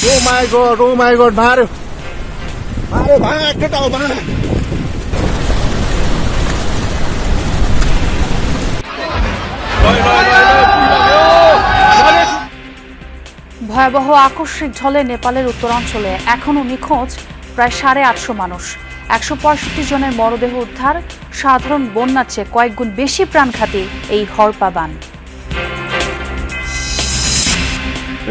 Oh my god, মারে মারে ভাই একটা দাও ভাই। ভয়াবহ আকস্মিক ঝড়ে নেপালের উত্তরাঞ্চলে এখনও নিখোঁজ প্রায় 850 মানুষ। 165 জনের মরদেহ উদ্ধার। সাধারণ বন্যার চেয়ে কয়েক গুণ বেশি প্রাণঘাতী এই হরপা বান।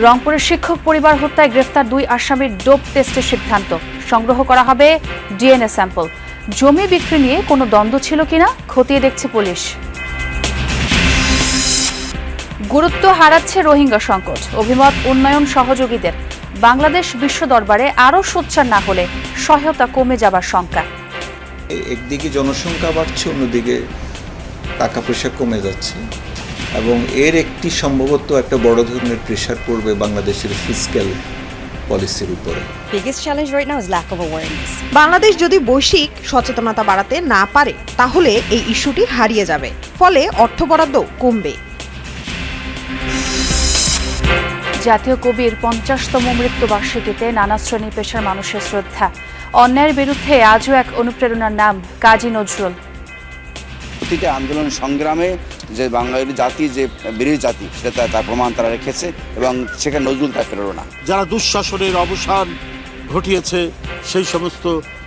রংপুরের শিক্ষক পরিবার হত্যায় গ্রেফতার 2 আসামির ডোপ টেস্টের সিদ্ধান্ত। সংগ্রহ করা হবে ডিএনএ স্যাম্পল। জমি বিক্রি নিয়ে কোনো দ্বন্দ্ব ছিল কিনা খতিয়ে দেখছে পুলিশ। গুরুত্ব হারাচ্ছে রোহিঙ্গা সংকট, অভিমত উন্নয়ন সহযোগীদের। বাংলাদেশ বিশ্ব দরবারে আরও সোচ্চার না হলে সহায়তা কমে যাবার শঙ্কা। একদিকে জনসংখ্যা বাড়ছে, অন্যদিকে টাকা পয়সা কমে যাচ্ছে এবং এর একটি সম্ভবত একটা বড় ধরনের প্রেশার পড়বে বাংলাদেশের ফিসক্যাল পলিসির উপরে। Biggest challenge right now is lack of awareness. Bangladesh যদি বৈশ্বিক সচেতনতা বাড়াতে না পারে তাহলে এই ইস্যুটি হারিয়ে যাবে, ফলে অর্থ বরাদ্দ কমবে। জাতীয় কবির 50তম মৃত্যুবার্ষিকীতে নানা শ্রেণী পেশার মানুষের শ্রদ্ধা। অন্যায়ের বিরুদ্ধে আজও এক অনুপ্রেরণার নাম কাজী নজরুল। প্রতিটা আন্দোলন সংগ্রামে যে বাঙালি জাতি যে বীরের জাতি সেটা তার প্রমাণ তারা রেখেছে এবং সেখানে নজরুল তার প্রেরণা। যারা দুঃশাসনের অবসান ঘটিয়েছে সেই সমস্ত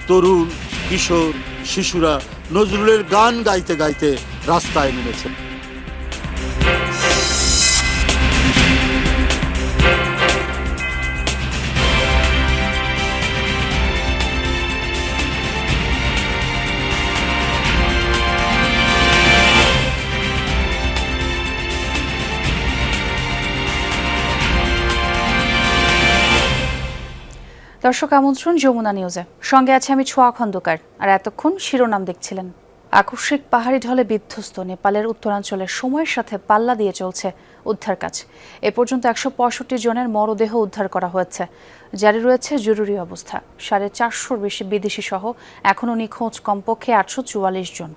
তরুণ, কিশোর, শিশুরা নজরুলের গান গাইতে গাইতে রাস্তায় নেমেছে। দর্শক আমন্ত্রণ যমুনা নিউজে, সঙ্গে আছে আমি ছোঁয়া খন্দকার। আর এতক্ষণ শিরোনাম দেখছিলেন। আকস্মিক পাহাড়ি ঢলে বিধ্বস্ত নেপালের উত্তরাঞ্চলের সময়ের সাথে পাল্লা দিয়ে চলছে উদ্ধার কাজ। এ পর্যন্ত 165 জনের মরদেহ উদ্ধার করা হয়েছে। জারি রয়েছে জরুরি অবস্থা। 450-র বেশি বিদেশি সহ এখনও নিখোঁজ কমপক্ষে 844 জন।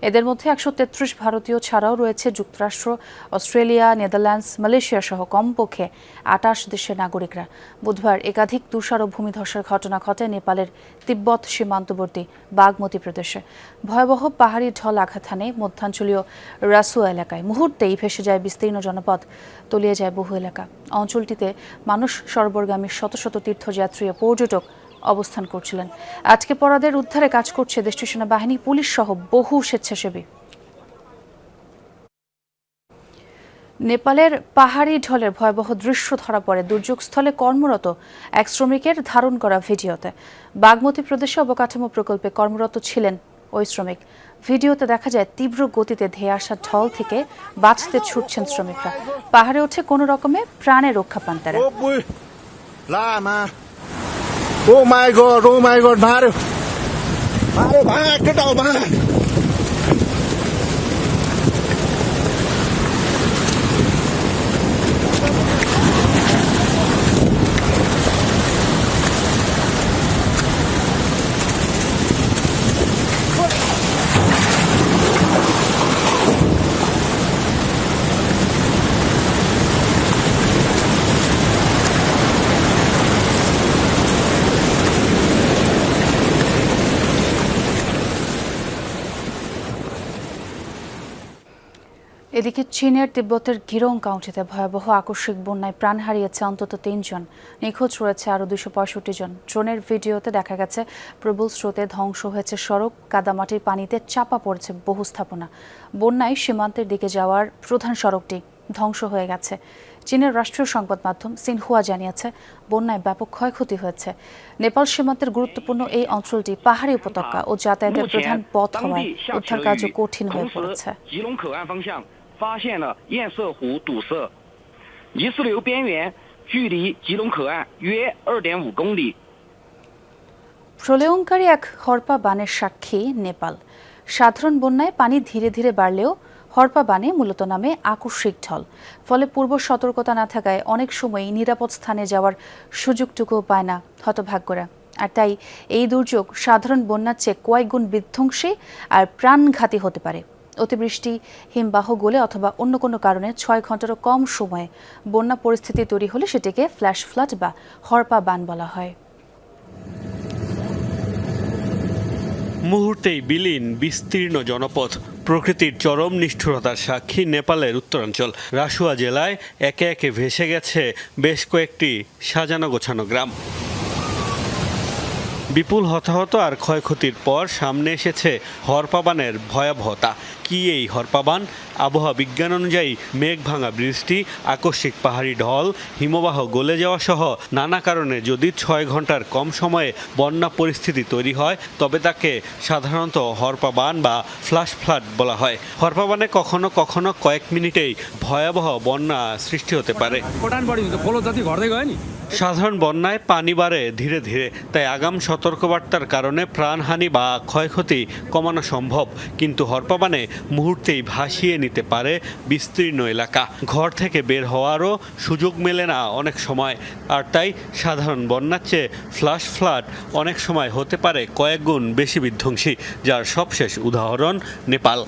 এদের মধ্যে 133 ভারতীয় ছাড়াও রয়েছে যুক্তরাষ্ট্র, অস্ট্রেলিয়া, নেদারল্যান্ডস, মালয়েশিয়া সহ কমপক্ষে 28 দেশের নাগরিকরা। বুধবার একাধিক তুষার ও ভূমিধসের ঘটনা ঘটে নেপালের তিব্বত সীমান্তবর্তী বাগমতি প্রদেশে। ভয়াবহ পাহাড়ি ঢল আঘাত হানে মধ্যাঞ্চলীয় রাসুয়া এলাকায়। মুহূর্তেই ভেসে যায় বিস্তীর্ণ জনপদ, তলিয়ে যায় বহু এলাকা। অঞ্চলটিতে মানুষ সরবরাগামী শত শত তীর্থযাত্রী ও পর্যটক অবস্থান করছিলেন। আজকে পরাদের উদ্ধারে কাজ করছে দেশটির সেনাবাহিনী, পুলিশ সহ বহু স্বেচ্ছাসেবী। নেপালের পাহাড়ি ঢলের ভয়াবহ দৃশ্য ধরা পড়ে দুর্যোগস্থলে কর্মরত এক শ্রমিকের ধারণ করা ভিডিওতে। বাগমতি প্রদেশে অবকাঠামো প্রকল্পে কর্মরত ছিলেন ওই শ্রমিক। ভিডিওতে দেখা যায় তীব্র গতিতে ধেয়ে আসা ঢল থেকে বাঁচতে ছুটছেন শ্রমিকরা। পাহাড়ে উঠে কোনো রকমে প্রাণে রক্ষা পান তারা। Oh my god, মারে মারে ভাই একটা দাও ভাই। এদিকে চীনের তিব্বতের গিরং কাউন্টিতে ভয়াবহ আকস্মিক বন্যায় প্রাণ হারিয়েছে অন্তত 3 জন। নিখোঁজ রয়েছে আরও 265 জন। ড্রোনের ভিডিওতে দেখা গেছে প্রবল স্রোতে ধ্বংস হয়েছে সড়ক, কাদামাটির পানিতে চাপা পড়েছে বহু স্থাপনা। বন্যায় সীমান্তের দিকে যাওয়ার প্রধান সড়কটি ধ্বংস হয়ে গেছে। চীনের রাষ্ট্রীয় সংবাদ মাধ্যম সিনহুয়া জানিয়েছে বন্যায় ব্যাপক ক্ষয়ক্ষতি হয়েছে। নেপাল সীমান্তের গুরুত্বপূর্ণ এই অঞ্চলটি পাহাড়ি উপত্যকা ও যাতায়াতের প্রধান পথ হওয়ায় উদ্ধার কাজও কঠিন হয়ে পড়েছে।发现了堰塞湖堵塞，泥石流边缘距离吉隆口岸约2.5公里。প্রলয়ঙ্কারী এক হরপা বানের সাক্ষী নেপাল। সাধারণ বন্যায় পানি ধীরে ধীরে বাড়লেও হরপা বানে মূলত নামে আকস্মিক ঢল। ফলে পূর্ব সতর্কতা না থাকায় অনেক সময়ই নিরাপদ স্থানে যাওয়ার সুযোগটুকুও পায় না হতভাগ্যরা। আর তাই এই দুর্যোগ সাধারণ বন্যার চেয়ে কয়েক গুণ বিধ্বংসী আর প্রাণঘাতী হতে পারে। অতিবৃষ্টি, হিমবাহ গলে অথবা অন্য কোনো কারণে 6 ঘন্টারও কম সময়ে বন্যা পরিস্থিতি তৈরি হলে সেটিকে ফ্ল্যাশ ফ্লাড বা হরপা বান বলা হয়। মুহূর্তেই বিলীন বিস্তীর্ণ জনপদ। প্রকৃতির চরম নিষ্ঠুরতার সাক্ষী নেপালের উত্তরাঞ্চল। রাসুয়া জেলায় একে একে ভেসে গেছে বেশ কয়েকটি সাজানো গোছানো গ্রাম। বিপুল হতাহত আর ক্ষয়ক্ষতির পর সামনে এসেছে হরপাবানের ভয়াবহতা। কি এই হরপাবান? আবহাওয়া বিজ্ঞান অনুযায়ী মেঘ ভাঙা বৃষ্টি, আকস্মিক পাহাড়ি ঢল, হিমবাহ গলে যাওয়া সহ নানা কারণে যদি 6 ঘন্টার কম সময়ে বন্যা পরিস্থিতি তৈরি হয় তবে তাকে সাধারণত হরপাবান বা ফ্ল্যাশ ফ্লাড বলা হয়। হরপাবানে কখনো কখনো কয়েক মিনিটেই ভয়াবহ বন্যা সৃষ্টি হতে পারে। সাধারণ বন্যায় পানি বাড়ে ধীরে ধীরে, তাই আগাম সতর্কবার্তার কারণে প্রাণহানি বা ক্ষয়ক্ষতি কমানো সম্ভব। কিন্তু হরপাবানে মুহূর্তেই ভাসিয়ে নিতে পারে বিস্তীর্ণ এলাকা। ঘর থেকে বের হওয়ারও সুযোগ মেলে না অনেক সময়। আর তাই সাধারণ বন্যার চেয়ে ফ্ল্যাশ ফ্লাড অনেক সময় হতে পারে কয়েক গুণ বেশি বিধ্বংসী, যার সবশেষ উদাহরণ নেপাল।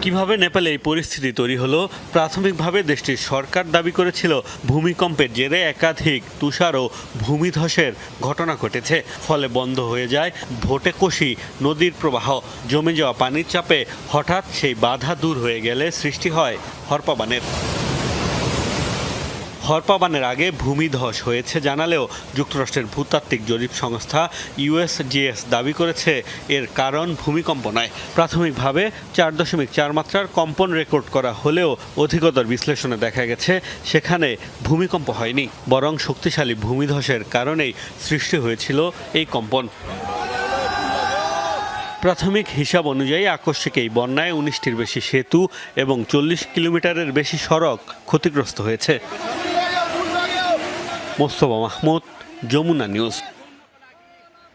কিভাবে নেপালে এই পরিস্থিতি তৈরি হলো? প্রাথমিকভাবে দেশটির সরকার দাবি করেছিল ভূমিকম্পের জেরে একাধিক তুষার ও ভূমিধসের ঘটনা ঘটেছে। ফলে বন্ধ হয়ে যায় ভোটেকোশি নদীর প্রবাহ। জমে যাওয়া পানির চাপে হঠাৎ সেই বাধা দূর হয়ে গেলে সৃষ্টি হয় হরপাবানের। হরপাবানের আগে ভূমিধস হয়েছে জানালেও যুক্তরাষ্ট্রের ভূতাত্ত্বিক জরিপ সংস্থা USGS দাবি করেছে এর কারণ ভূমিকম্প নয়। প্রাথমিকভাবে 4.4 মাত্রার কম্পন রেকর্ড করা হলেও অধিকতর বিশ্লেষণে দেখা গেছে সেখানে ভূমিকম্প হয়নি, বরং শক্তিশালী ভূমিধসের কারণেই সৃষ্টি হয়েছিল এই কম্পন। প্রাথমিক হিসাব অনুযায়ী আকস্মিক এই বন্যায় 19টির বেশি সেতু এবং 40 কিলোমিটারের বেশি সড়ক ক্ষতিগ্রস্ত হয়েছে। মোস্তফা মাহমুদ, যমুনা নিউজ।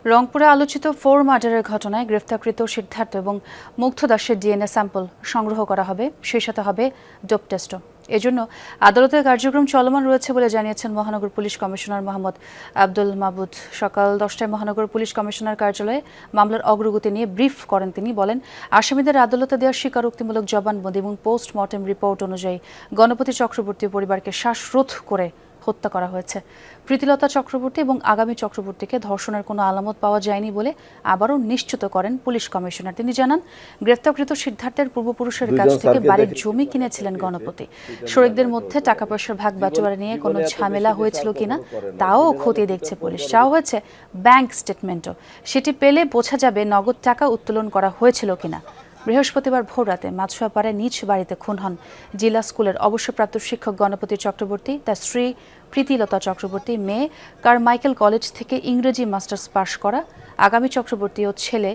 রংপুরে আলোচিত 4 মার্ডারের ঘটনায় গ্রেফতারকৃত সিদ্ধার্থ এবং মুগ্ধ দাসের DNA স্যাম্পল সংগ্রহ করা হবে, সেই সাথে হবে ডোপ টেস্টও। এজন্য আদালতের কার্যক্রম চলমান রয়েছে বলে জানিয়েছেন মহানগর পুলিশ কমিশনার মোহাম্মদ আব্দুল মাবুদ। সকাল 10টায় মহানগর পুলিশ কমিশনার কার্যালয়ে মামলার অগ্রগতি নিয়ে ব্রিফ করেন তিনি। বলেন, আসামিদের আদালতে দেওয়া স্বীকারোক্তিমূলক জবানবন্দি এবং পোস্টমর্টেম রিপোর্ট অনুযায়ী গণপতি চক্রবর্তী পরিবারকে শ্বাসরোধ করে হত্যা করা হয়েছে। প্রীতিলতা চক্রবর্তী এবং আগামী চক্রবর্তীকে ধর্ষণের কোনো আলামত পাওয়া যায়নি বলে আবারও নিশ্চিত করেন পুলিশ কমিশনার। তিনি জানান, গ্রেফতারকৃত সিদ্ধার্থের পূর্বপুরুষের কাছ থেকে বাড়ির জমি কিনেছিলেন গণপতি। শরিকদের মধ্যে টাকা পয়সার ভাগ বাটোয়ারা নিয়ে কোনো ঝামেলা হয়েছিল কিনা তাও খতিয়ে দেখছে পুলিশ। চাওয়া হয়েছে ব্যাংক স্টেটমেন্টও, সেটি পেলে বোঝা যাবে নগদ টাকা উত্তোলন করা হয়েছিল কিনা। বৃহস্পতিবার ভোররাতে মাছুয়াপাড়ায় নিজ বাড়িতে খুন হন জিলা স্কুলের অবসরপ্রাপ্ত শিক্ষক গণপতি চক্রবর্তী, তার স্ত্রী প্রীতিলতা চক্রবর্তী, মেয়ে কারমাইকেল কলেজ থেকে ইংরেজি মাস্টার্স পাশ করা আগামী চক্রবর্তী ও ছেলে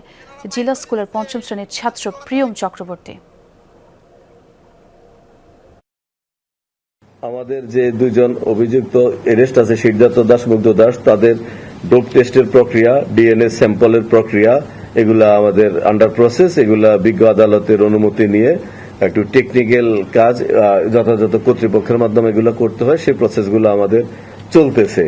জিলা স্কুলের 5ম শ্রেণীর ছাত্র প্রিয়ম চক্রবর্তী। আমাদের যে দুজন অভিযুক্ত এরেস্ট আছে, সিদ্ধার্থ দাস, মুগ্ধ দাস, তাদের ডোপ টেস্টের প্রক্রিয়া, DNA স্যাম্পলের প্রক্রিয়া, এগুলা আমাদের আন্ডার প্রসেস। এগুলা বিজ্ঞ আদালতের অনুমতি নিয়ে একটু টেকনিক্যাল কাজ যথাযথ কর্তৃপক্ষের মাধ্যমে এগুলো করতে হয়, সেই প্রসেসগুলো আমাদের চলতেছে।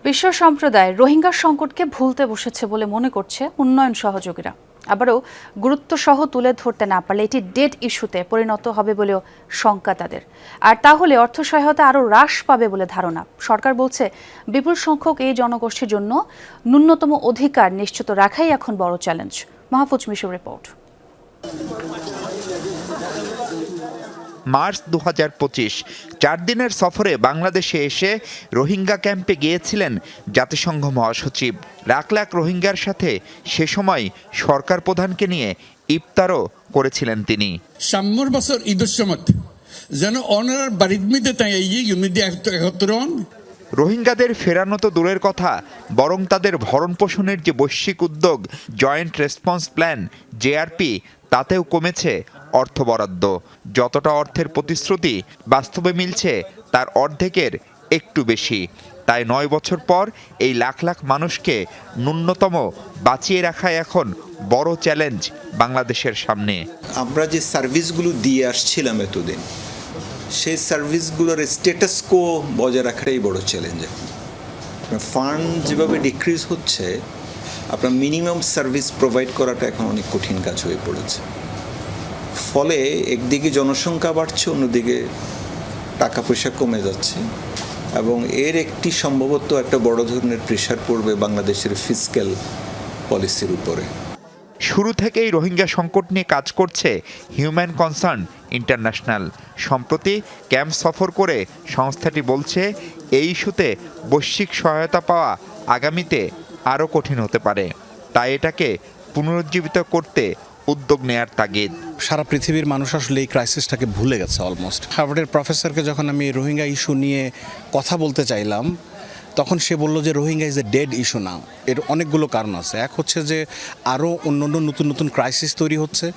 বিশ্ব সম্প্রদায় রোহিঙ্গা সংকটকে ভুলতে বসেছে বলে মনে করছে উন্নয়ন সহযোগীরা। আবারও গুরুত্ব সহ তুলে ধরতে না পারলে এটি ডেড ইস্যুতে পরিণত হবে বলেও শঙ্কা তাদের। আর তাহলে অর্থ সহায়তা আরও হ্রাস পাবে বলে ধারণা। সরকার বলছে, বিপুল সংখ্যক এই জনগোষ্ঠীর জন্য ন্যূনতম অধিকার নিশ্চিত রাখাই এখন বড় চ্যালেঞ্জ। মাহফুজ মিশুর রিপোর্ট। মার্চ 2025 4 দিনের সফরে বাংলাদেশে এসে রোহিঙ্গা ক্যাম্পে গিয়েছিলেন জাতিসংঘ মহাসচিব। লাখ লাখ রোহিঙ্গার সাথে সে সময় সরকার প্রধানকে নিয়ে ইফতারও করেছিলেন তিনি। সাম্যর বছর ঈদের সময় যেন অনার বাড়ির মধ্যে তাই রোহিঙ্গাদের ফেরানো তো দূরের কথা, বরং তাদের ভরণ পোষণের যে বৈশ্বিক উদ্যোগ জয়েন্ট রেসপন্স প্ল্যান JRP, তাতেও কমেছে অর্থ বরাদ্দ। যতটা অর্থের প্রতিশ্রুতি বাস্তবে মিলছে তার অর্ধেকের একটু বেশি। তাই 9 বছর পর এই লাখ লাখ মানুষকে ন্যূনতম বাঁচিয়ে রাখা এখন বড় চ্যালেঞ্জ বাংলাদেশের সামনে। আমরা যে সার্ভিসগুলো দিয়ে আসছিলাম এতদিন, সেই সার্ভিসগুলোর স্ট্যাটাস কো বজায় রাখাটাই বড় চ্যালেঞ্জ। এখন ফান্ড যেভাবে ডিক্রিজ হচ্ছে, আপনার মিনিমাম সার্ভিস প্রোভাইড করাটা এখন অনেক কঠিন কাজ হয়ে পড়েছে। ফলে একদিকে জনসংখ্যা বাড়ছে, অন্যদিকে টাকা পয়সা কমে যাচ্ছে এবং এর একটি সম্ভবত একটা বড় ধরনের প্রেশার পড়বে বাংলাদেশের ফিসক্যাল পলিসির উপরে। শুরু থেকেই রোহিঙ্গা সংকট নিয়ে কাজ করছে হিউম্যান কনসার্ন ইন্টারন্যাশনাল। সম্প্রতি ক্যাম্প সফর করে সংস্থাটি বলছে এই ইস্যুতে বৈশ্বিক সহায়তা পাওয়া আগামীতে আরও কঠিন হতে পারে, তাই এটাকে পুনরুজ্জীবিত করতে উদ্যোগ নেয়ার তাগিদ। সারা পৃথিবীর মানুষ আসলে এই ক্রাইসিসটাকে ভুলে গেছে অলমোস্ট। হার্ভার্ডের প্রফেসরকে যখন আমি রোহিঙ্গা ইস্যু নিয়ে কথা বলতে চাইলাম, তখন সে বলল যে Rohingya is a dead issue না। এর অনেকগুলো কারণ আছে। এক হচ্ছে যে আরও অন্য নতুন নতুন ক্রাইসিস তৈরি হচ্ছে,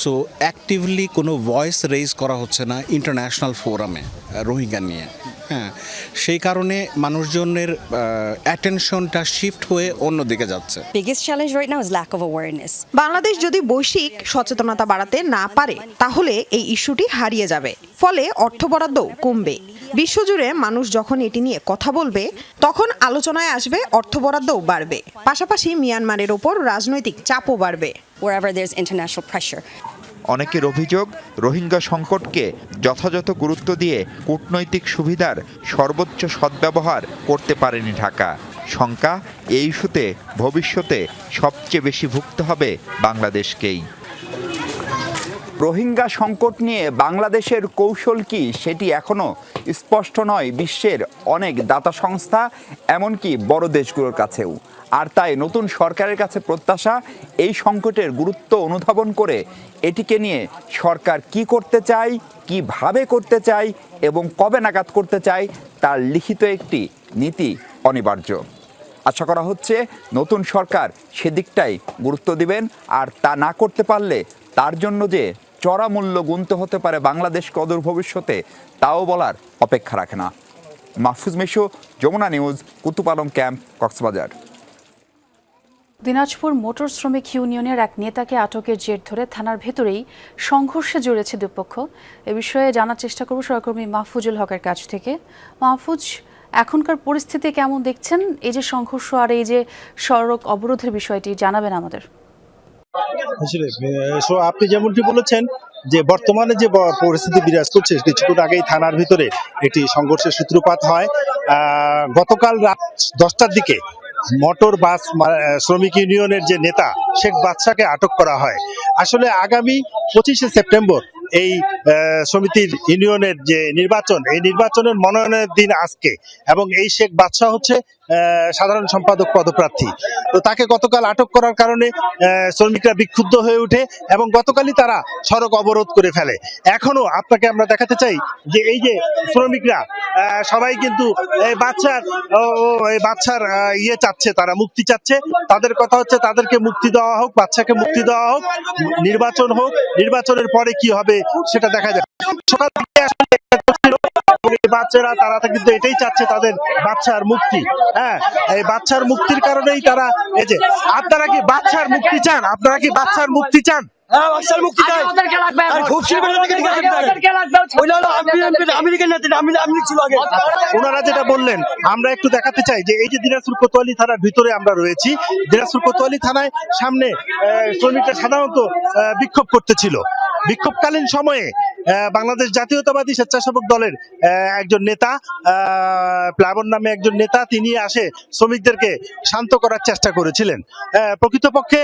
সো অ্যাক্টিভলি কোনো ভয়েস রেইজ করা হচ্ছে না ইন্টারন্যাশনাল ফোরামে রোহিঙ্গা নিয়ে। হ্যাঁ, সেই কারণে মানুষজনের অ্যাটেনশনটা শিফট হয়ে অন্যদিকে যাচ্ছে। Biggest challenge right now is lack of awareness. Bangladesh যদি বৈশ্বিক সচেতনতা বাড়াতে না পারে তাহলে এই ইস্যুটি হারিয়ে যাবে, ফলে অর্থ বরাদ্দও কমবে। বিশ্বজুড়ে মানুষ যখন এটি নিয়ে কথা বলবে তখন আলোচনায় আসবে অর্থ বরাদ্দও বাড়বে, পাশাপাশি মিয়ানমারের ওপর রাজনৈতিক চাপও বাড়বে। Wherever there's international pressure. অনেকের অভিযোগ রোহিঙ্গা সংকটকে যথাযথ গুরুত্ব দিয়ে কূটনৈতিক সুবিধার সর্বোচ্চ সদ্ব্যবহার করতে পারেনি ঢাকা। শঙ্কা এই ইস্যুতে ভবিষ্যতে সবচেয়ে বেশি ভুগতে হবে বাংলাদেশকেই। রোহিঙ্গা সংকট নিয়ে বাংলাদেশের কৌশল কি সেটি এখনও স্পষ্ট নয় বিশ্বের অনেক দাতা সংস্থা, এমনকি বড় দেশগুলোর কাছেও। আর তাই নতুন সরকারের কাছে প্রত্যাশা এই সংকটের গুরুত্ব অনুধাবন করে এটিকে নিয়ে সরকার কি করতে চায়, কিভাবে করতে চায় এবং কবে নাগাদ করতে চায় তার লিখিত একটি নীতি অনিবার্য। আশা করা হচ্ছে নতুন সরকার সেদিকটাই গুরুত্ব দিবেন, আর তা না করতে পারলে তার জন্য যে চড়া মূল্য গুনতে হতে পারে বাংলাদেশকে অদূর ভবিষ্যতে, তাও বলার অপেক্ষা রাখে না। Mahfuz Mishu, Jamuna news, Kutupalong camp, Cox's Bazar. Dinajpur motor শ্রমিক ইউনিয়নের এক নেতাকে আটকের জের ধরে থানার ভেতরেই সংঘর্ষে জড়িয়েছে দুপক্ষ। এ বিষয়ে জানার চেষ্টা করব সহকর্মী মাহফুজুল হকের কাছ থেকে। মাহফুজ, এখনকার পরিস্থিতি কেমন দেখছেন? এই যে সংঘর্ষ আর এই যে সড়ক অবরোধের বিষয়টি জানাবেন আমাদের। আপনি যেমনটি বলেছেন যে বর্তমানে যে পরিস্থিতি বিরাজ করছে, কিছুক্ষণ আগেই থানার ভিতরে একটি সংঘর্ষের সূত্রপাত হয়। গতকাল রাত 10টার দিকে মোটর বাস শ্রমিক ইউনিয়নের যে নেতা শেখ বাদশাকে আটক করা হয়। আসলে আগামী 25শে সেপ্টেম্বর এই সমিতির ইউনিয়নের যে নির্বাচন, এই নির্বাচনের মনোনয়নের দিন আজকে, এবং এই শেখ বাদশা হচ্ছে সাধারণ সম্পাদক পদপ্রার্থী। তো তাকে গতকাল আটক করার কারণে শ্রমিকরা বিক্ষুব্ধ হয়ে ওঠে এবং গতকালই তারা সড়ক অবরোধ করে ফেলে। এখনো আপনাকে আমরা দেখাতে চাই যে এই যে শ্রমিকরা সবাই কিন্তু এই বাচ্চার ইয়ে চাচ্ছে, তারা মুক্তি চাচ্ছে। তাদের কথা হচ্ছে তাদেরকে মুক্তি দেওয়া হোক, বাচ্চাকে মুক্তি দেওয়া হোক, নির্বাচন হোক, নির্বাচনের পরে কি হবে সেটা দেখা যায়। সকাল থেকে বাচ্চারা তারা কিন্তু এটাই চাচ্ছে, তাদের বাচ্চার মুক্তি। হ্যাঁ, এই বাচ্চার মুক্তির কারণেই তারা এই যে, আপনারা কি বাচ্চার মুক্তি চান? আপনারা কি বাচ্চার মুক্তি চান? ওনারা যেটা বললেন আমরা একটু দেখাতে চাই যে এই যে দিনাজপুর কোতোয়ালি থানার ভিতরে আমরা রয়েছি, দিনাজপুর কোতোয়ালি থানায় সামনে শ্রমিকরা সাধারণত বিক্ষোভ করতেছিল। বিক্ষোভকালীন সময়ে বাংলাদেশ জাতীয়তাবাদী স্বেচ্ছাসেবক দলের একজন নেতা, প্লাবন নামে একজন নেতা, তিনি আসে শ্রমিকদেরকে শান্ত করার চেষ্টা করেছিলেন। প্রকৃতপক্ষে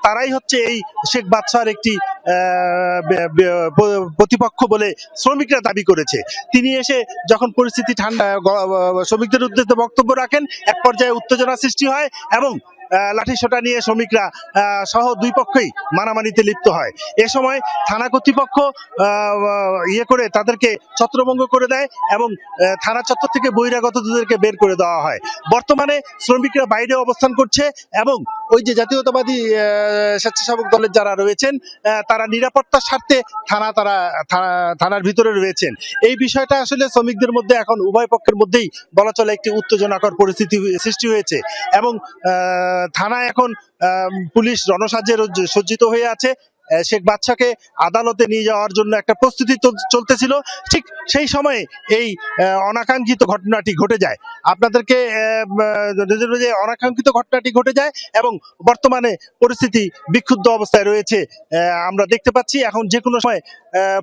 তারাই হচ্ছে এই শেখ বাদশার একটি প্রতিপক্ষ বলে শ্রমিকরা দাবি করেছে। তিনি এসে যখন পরিস্থিতি ঠান্ডা, শ্রমিকদের উদ্দেশ্যে বক্তব্য রাখেন, এক পর্যায়ে উত্তেজনা সৃষ্টি হয় এবং লাঠিসোঁটা নিয়ে শ্রমিকরা সহ দুই পক্ষই মারামারিতে লিপ্ত হয়। এ সময় থানা কর্তৃপক্ষ ইয়ে করে তাদেরকে ছত্রভঙ্গ করে দেয় এবং থানা চত্বর থেকে বহিরাগতদেরকে বের করে দেওয়া হয়। বর্তমানে শ্রমিকরা বাইরে অবস্থান করছে এবং ওই যে জাতীয়তাবাদী স্বেচ্ছাসেবক দলের যারা রয়েছেন তারা নিরাপত্তার স্বার্থে থানার ভিতরে রয়েছেন। এই বিষয়টা আসলে শ্রমিকদের মধ্যে এখন উভয় পক্ষের মধ্যেই বলা চলে একটি উত্তেজনাকর পরিস্থিতি সৃষ্টি হয়েছে এবং থানা এখন পুলিশ রণসাজে সজ্জিত হয়ে আছে। শেখ বাদশাকে আদালতে নিয়ে যাওয়ার জন্য একটা প্রস্তুতি চলতেছিল, ঠিক সেই সময়ে এই অনাকাঙ্ক্ষিত ঘটনাটি ঘটে যায়। আপনাদেরকে অনাকাঙ্ক্ষিত ঘটনাটি ঘটে যায় এবং বর্তমানে পরিস্থিতি বিক্ষুব্ধ অবস্থায় রয়েছে আমরা দেখতে পাচ্ছি। এখন যে কোনো সময়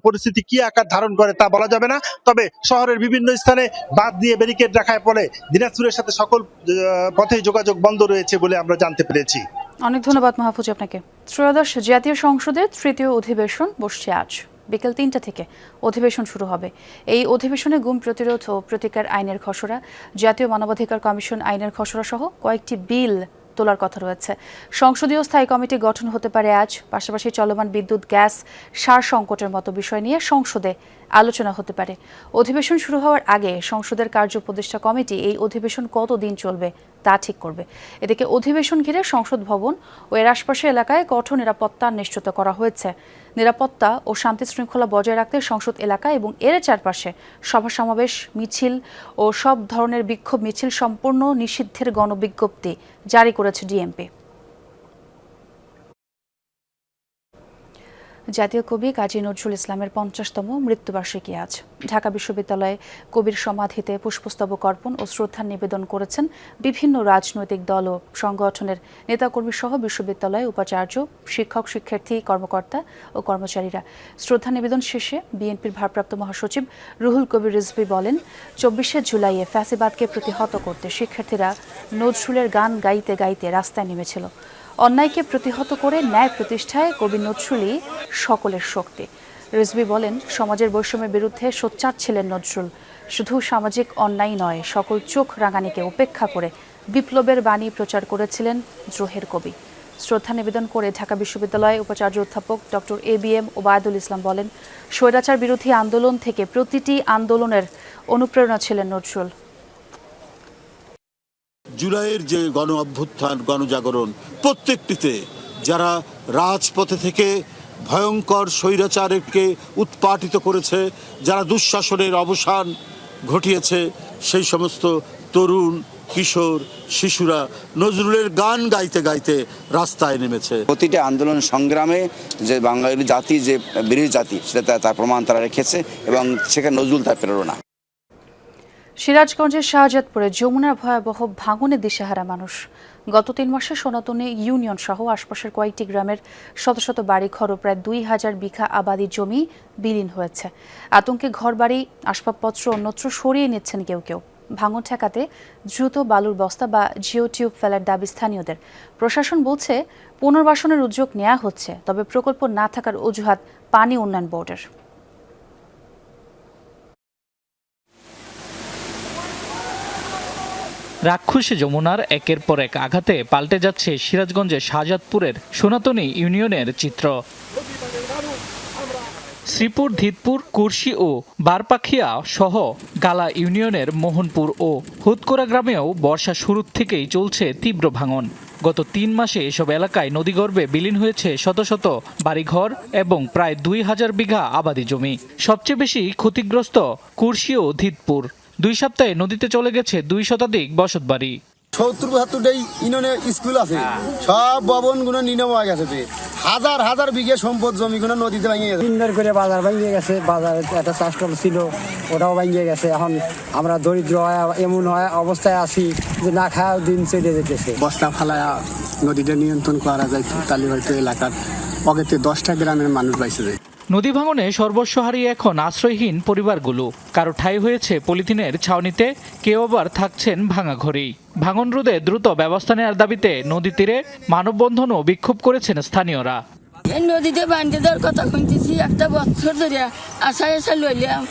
পরিস্থিতি কি আকার ধারণ করে তা বলা যাবে না, তবে শহরের বিভিন্ন স্থানে বাঁধ দিয়ে ব্যারিকেড রাখার ফলে দিনাজপুরের সাথে সকল পথে যোগাযোগ বন্ধ রয়েছে বলে আমরা জানতে পেরেছি। অনেক ধন্যবাদ মাহফুজ আপনাকে। ত্রয়োদশ জাতীয় সংসদের তৃতীয় অধিবেশন বসছে আজ বিকেল ৩টা থেকে অধিবেশন শুরু হবে। এই অধিবেশনে গুম প্রতিরোধ ও প্রতিকার আইনের খসড়া, জাতীয় মানবাধিকার কমিশন আইনের খসড়া সহ কয়েকটি বিল তোলার কথা রয়েছে। সংসদীয় স্থায়ী কমিটি গঠন হতে পারে আজ। পাশাপাশি চলমান বিদ্যুৎ, গ্যাস, সার সংকটের মতো বিষয় নিয়ে সংসদে আলোচনা হতে পারে। অধিবেশন শুরু হওয়ার আগে সংসদের কার্য উপদেষ্টা কমিটি এই অধিবেশন কতদিন চলবে তা ঠিক করবে। এদিকে অধিবেশন ঘিরে সংসদ ভবন ও এর আশপাশের এলাকায় কঠোর নিরাপত্তা নিশ্চিত করা হয়েছে। নিরাপত্তা ও শান্তি শৃঙ্খলা বজায় রাখতে সংসদ এলাকা এবং এর চারপাশে সভা সমাবেশ, মিছিল ও সব ধরনের বিক্ষোভ মিছিল সম্পূর্ণ নিষিদ্ধের গণবিজ্ঞপ্তি জারি করেছে ডিএমপি। জাতীয় কবি কাজী নজরুল ইসলামের ৫০তম মৃত্যুবার্ষিকী আজ। ঢাকা বিশ্ববিদ্যালয়ে কবির সমাধিতে পুষ্পস্তবক অর্পণ ও শ্রদ্ধা নিবেদন করেছেন বিভিন্ন রাজনৈতিক দল ও সংগঠনের নেতাকর্মী সহ বিশ্ববিদ্যালয়ে উপাচার্য, শিক্ষক, শিক্ষার্থী, কর্মকর্তা ও কর্মচারীরা। শ্রদ্ধা নিবেদন শেষে বিএনপির ভারপ্রাপ্ত মহাসচিব রুহুল কবির রিজভী বলেন, ২৪শে জুলাইয়ে ফ্যাসিবাদকে প্রতিহত করতে শিক্ষার্থীরা নজরুলের গান গাইতে গাইতে রাস্তায় নেমেছিল। অন্যায়কে প্রতিহত করে ন্যায় প্রতিষ্ঠায় কবি নজরুলই সকলের শক্তি। রিজভী বলেন, সমাজের বৈষম্যের বিরুদ্ধে সোচ্চার ছিলেন নজরুল। শুধু সামাজিক অন্যায় নয়, সকল চোখ রাঙানিকে উপেক্ষা করে বিপ্লবের বাণী প্রচার করেছিলেন দ্রোহের কবি। শ্রদ্ধা নিবেদন করে ঢাকা বিশ্ববিদ্যালয়ে উপাচার্য অধ্যাপক ডক্টর এবিএম ওবায়দুল ইসলাম বলেন, স্বৈরাচার বিরোধী আন্দোলন থেকে প্রতিটি আন্দোলনের অনুপ্রেরণা ছিলেন নজরুল। জুলাইয়ের যে গণ অভ্যুত্থান, গণজাগরণ, প্রত্যেকটিতে যারা রাজপথে থেকে ভয়ঙ্কর স্বৈরাচারকে উৎপাটিত করেছে, যারা দুঃশাসনের অবসান ঘটিয়েছে, সেই সমস্ত তরুণ, কিশোর, শিশুরা নজরুলের গান গাইতে গাইতে রাস্তায় নেমেছে। প্রতিটা আন্দোলন সংগ্রামে যে বাঙালি জাতি যে বীর জাতি, সেটা তার প্রমাণ তারা রেখেছে এবং সেখানে নজরুল তার প্রেরণা। সিরাজগঞ্জের শাহজাদপুরে যমুনার ভয়াবহ ভাঙনে দিশেহারা মানুষ। গত ৩ মাসে সনাতনী ইউনিয়ন সহ আশপাশের কয়েকটি গ্রামের শত শত বাড়িঘর ও প্রায় ২,০০০ বিঘা আবাদি জমি বিলীন হয়েছে। আতঙ্কে ঘরবাড়ি, আসবাবপত্র অন্যত্র সরিয়ে নিচ্ছেন কেউ কেউ। ভাঙন ঠেকাতে দ্রুত বালুর বস্তা বা জিওটিউব ফেলার দাবি স্থানীয়দের। প্রশাসন বলছে পুনর্বাসনের উদ্যোগ নেওয়া হচ্ছে, তবে প্রকল্প না থাকার অজুহাত পানি উন্নয়ন বোর্ডের। রাক্ষসী যমুনার একের পর এক আঘাতে পাল্টে যাচ্ছে সিরাজগঞ্জের শাহজাদপুরের সনাতনী ইউনিয়নের চিত্র। শ্রীপুর, ধিতপুর, কুরশি ও বারপাখিয়া সহ গালা ইউনিয়নের মোহনপুর ও হুদকোরা গ্রামেও বর্ষা শুরুর থেকেই চলছে তীব্র ভাঙন। গত ৩ মাসে এসব এলাকায় নদীগর্ভে বিলীন হয়েছে শত শত বাড়িঘর এবং প্রায় ২,০০০ বিঘা আবাদি জমি। সবচেয়ে বেশি ক্ষতিগ্রস্ত কুরশি ও ধিতপুর। ২ সপ্তাহে নদীতে চলে গেছে ২ শতাধিক বসতবাড়ি। ৭০-৭২টাই ইউনিয়নে স্কুল আছে, সব ভবনগুলো নিলাম হয়ে গেছে। হাজার হাজার বিঘে সম্পদ জমিগুলো নদীতে ভেঙে গেছে। সুন্দর করে বাজার ভেঙে গেছে, বাজারে একটা চাষটল ছিল, ওটাও ভেঙে গেছে। এখন আমরা দরিদ্র এমন অবস্থায় আছি যে না খাওয়া দিন চলে যেতেছে। বস্তা ফালায়া নদীটা নিয়ন্ত্রণ করা যায়, তাহলে হয়তো এলাকার পকেটে 10টা গ্রামের মানুষ বাইসে যায়। নদী ভাঙনে সর্বস্ব হারিয়ে এখন আশ্রয়হীন পরিবারগুলো। কারো ঠাঁই হয়েছে পলিথিনের ছাউনিতে, কেউ আবার থাকছেন ভাঙা ঘরেই। ভাঙন রোধে দ্রুত ব্যবস্থা নেওয়ার দাবিতে নদী তীরে মানববন্ধন ও বিক্ষোভ করেছেন স্থানীয়রা। এই নদীতে বাঁধে দেওয়ার কথা শুনতেছি, একটা বছর ধরে আশায় লইলাম,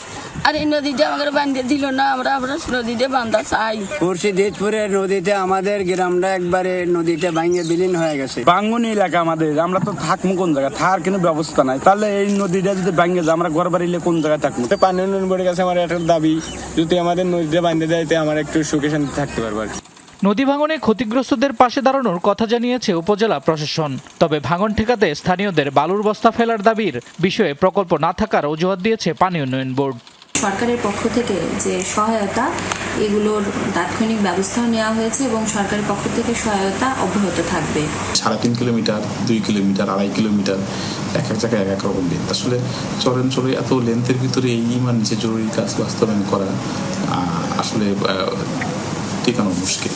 আর এই নদীটা আমাদের বাঁধে দিল না। আমরা নদীতে বাঁধা চাই। মুর্শিদাবাদের নদীতে আমাদের গ্রামটা একবারে নদীতে ভাঙে বিলীন হয়ে গেছে। বাঙ্গুনি এলাকা আমাদের, আমরা তো থাকবো কোন জায়গায়? থাকার কোনো ব্যবস্থা নাই। তাহলে এই নদীটা যদি ভাঙে যায়, আমরা ঘর বাড়িলে কোন জায়গায় থাকবো? পানি উন্নয়ন বোর্ডের কাছে আমার একটা দাবি, যদি আমাদের নদীতে বাঁধে দেয়, আমার একটু সুখে শান্তি থাকতে পারবো। নদী ভাঙনে ক্ষতিগ্রস্তদের পাশে দাঁড়ানোর কথা জানিয়েছে উপজেলা প্রশাসন। তবে ভাঙন ঠেকাতে স্থানীয়দের বালুর বস্তা ফেলার দাবির বিষয়ে প্রকল্প না থাকার অজুহাত দিয়েছে পানি উন্নয়ন বোর্ড। সরকারের পক্ষ থেকে যে সহায়তা, এগুলোর তাৎক্ষণিক ব্যবস্থাও নেওয়া হয়েছে এবং সরকারের পক্ষ থেকে সহায়তা অব্যাহত থাকবে। 3.5 কিলোমিটার, 2 কিলোমিটার, 2.5 কিলোমিটার, এক এক জায়গায় এক এক রকম লেন্থ। আসলে চরে এত লেন্থের ভিতরে এই যে জরুরি কাজ বাস্তবায়ন করা আসলে টিকানো মুশকিল।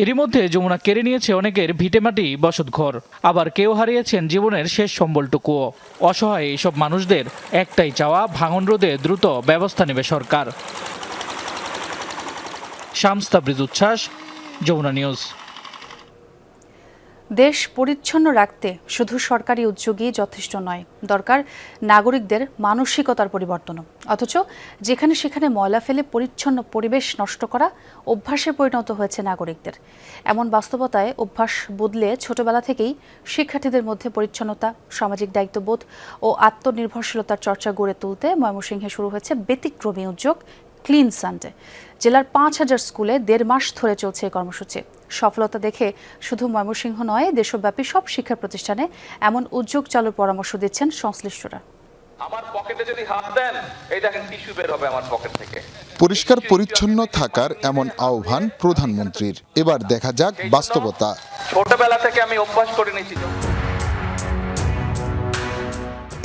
এরই মধ্যে যমুনা কেড়ে নিয়েছে অনেকের ভিটেমাটি, বসতঘর, আবার কেউ হারিয়েছেন জীবনের শেষ সম্বলটুকুও। অসহায় এইসব মানুষদের একটাই চাওয়া, ভাঙন রোধে দ্রুত ব্যবস্থা নেবে সরকার। শামস তাবরিজ উচ্ছ্বাস, যমুনা নিউজ। দেশ পরিচ্ছন্ন রাখতে শুধু সরকারি উদ্যোগই যথেষ্ট নয়, দরকার নাগরিকদের মানসিকতার পরিবর্তনও। অথচ যেখানে সেখানে ময়লা ফেলে পরিচ্ছন্ন পরিবেশ নষ্ট করা অভ্যাসে পরিণত হয়েছে নাগরিকদের। এমন বাস্তবতায় অভ্যাস বদলে ছোটবেলা থেকেই শিক্ষার্থীদের মধ্যে পরিচ্ছন্নতা, সামাজিক দায়িত্ববোধ ও আত্মনির্ভরশীলতার চর্চা গড়ে তুলতে ময়মনসিংহে শুরু হয়েছে ব্যতিক্রমী উদ্যোগ ক্লিন সানডে। জেলার 5000 স্কুলে 1.5 মাস ধরে চলছে এই কর্মসূচি। সফলতা দেখে শুধু ময়মনসিংহ নয়, দেশব্যাপী সব শিক্ষা প্রতিষ্ঠানে এমন উদ্যোগ চালুর পরামর্শ দিচ্ছেন সংশ্লিষ্টরা। আমার পকেটে যদি হাত দেন, এই দেখেন টিস্যু বের হবে আমার পকেট থেকে। পরিষ্কার পরিচ্ছন্ন থাকার এমন আহ্বান প্রধানমন্ত্রীর। এবার দেখা যাক বাস্তবতা। ছোটবেলা থেকে আমি অভ্যাস করে নিয়েছি।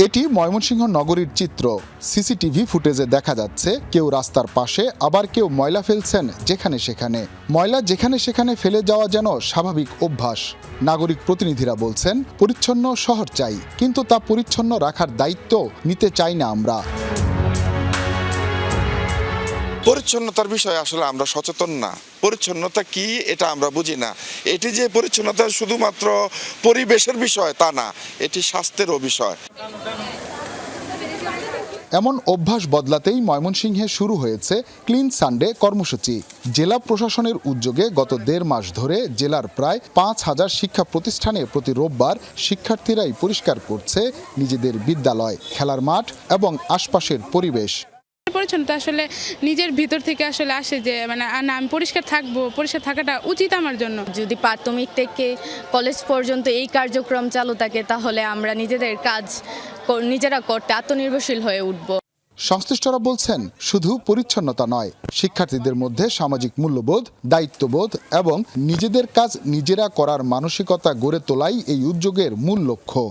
এটি ময়মনসিংহ নগরীর চিত্র। সিসিটিভি ফুটেজে দেখা যাচ্ছে কেউ রাস্তার পাশে, আবার কেউ ময়লা ফেলছেন যেখানে সেখানে। ময়লা যেখানে সেখানে ফেলে যাওয়া যেন স্বাভাবিক অভ্যাস। নাগরিক প্রতিনিধিরা বলছেন পরিচ্ছন্ন শহর চাই, কিন্তু তা পরিচ্ছন্ন রাখার দায়িত্ব নিতে চাই না আমরা। পরিচ্ছন্নতার বিষয়ে আসলে আমরা সচেতন না। পরিচ্ছন্নতা কি এটা আমরা বুঝি না। এটি যে পরিচ্ছন্নতা শুধুমাত্র পরিবেশের বিষয় তা না, এটি স্বাস্থ্যেরও বিষয়। এমন অভ্যাস বদলাতেই ময়মনসিংহে শুরু হয়েছে ক্লিন সানডে কর্মসূচি। জেলা প্রশাসনের উদ্যোগে গত 1.5 মাস ধরে জেলার প্রায় 5000 শিক্ষা প্রতিষ্ঠানে প্রতি রোববার শিক্ষার্থীরাই পরিষ্কার করছে নিজেদের বিদ্যালয়, খেলার মাঠ এবং আশপাশের পরিবেশ। পরিচ্ছন্নতা আসলে নিজের ভিতর থেকে আসলে আসে যে মানে আমি পরিষ্কার থাকবো, পরিষ্কার থাকাটা উচিত আমার জন্য। যদি প্রাথমিক থেকে কলেজ পর্যন্ত এই কার্যক্রম চালু থাকে, তাহলে আমরা নিজেদের কাজ নিজেরা করতে আত্মনির্ভরশীল হয়ে উঠব। সংশ্লিষ্টরা বলছেন শুধু পরিচ্ছন্নতা নয়, শিক্ষার্থীদের মধ্যে সামাজিক মূল্যবোধ, দায়িত্ববোধ এবং নিজেদের কাজ নিজেরা করার মানসিকতা গড়ে তোলাই এই উদ্যোগের মূল লক্ষ্য।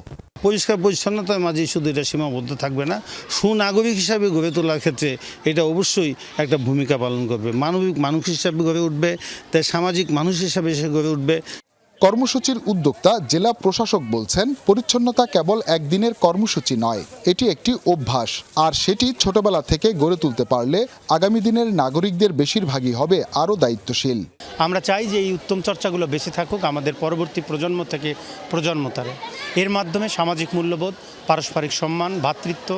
পরিষ্কার পরিচ্ছন্নতার মাঝে শুধু এটা সীমাবদ্ধ থাকবে না, সুনাগরিক হিসাবে গড়ে তোলার ক্ষেত্রে এটা অবশ্যই একটা ভূমিকা পালন করবে। মানবিক মানুষ হিসাবে গড়ে উঠবে, তাই সামাজিক মানুষ হিসাবে সে গড়ে উঠবে। কর্মসূচির উদ্যোক্তা জেলা প্রশাসক বলছেন পরিচ্ছন্নতা কেবল একদিনের কর্মসূচি নয়, এটি একটি অভ্যাস। আর সেটি ছোটবেলা থেকে গড়ে তুলতে পারলে আগামী দিনের নাগরিকদের বেশিরভাগই হবে আরও দায়িত্বশীল। আমরা চাই যে এই উত্তম চর্চাগুলো বেঁচে থাকুক আমাদের পরবর্তী প্রজন্ম থেকে প্রজন্মতারে। এর মাধ্যমে সামাজিক মূল্যবোধ, পারস্পরিক সম্মান, ভ্রাতৃত্ব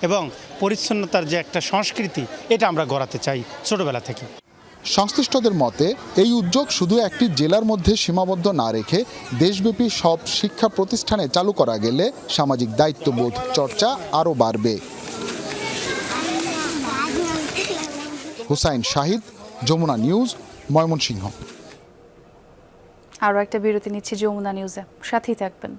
এবং পরিচ্ছন্নতার যে একটা সংস্কৃতি, এটা আমরা গড়াতে চাই ছোটবেলা থেকে। সংশ্লিষ্টদের মতে এই উদ্যোগ শুধু একটি জেলার মধ্যে সীমাবদ্ধ না রেখে দেশব্যাপী সব শিক্ষা প্রতিষ্ঠানে চালু করা গেলে সামাজিক দায়িত্ববোধ চর্চা আরও বাড়বে। হুসাইন শাহিদ, যমুনা নিউজ, ময়মনসিংহ। আরও একটা বিরতি নিচ্ছি যমুনা নিউজে, সাথেই থাকবেন।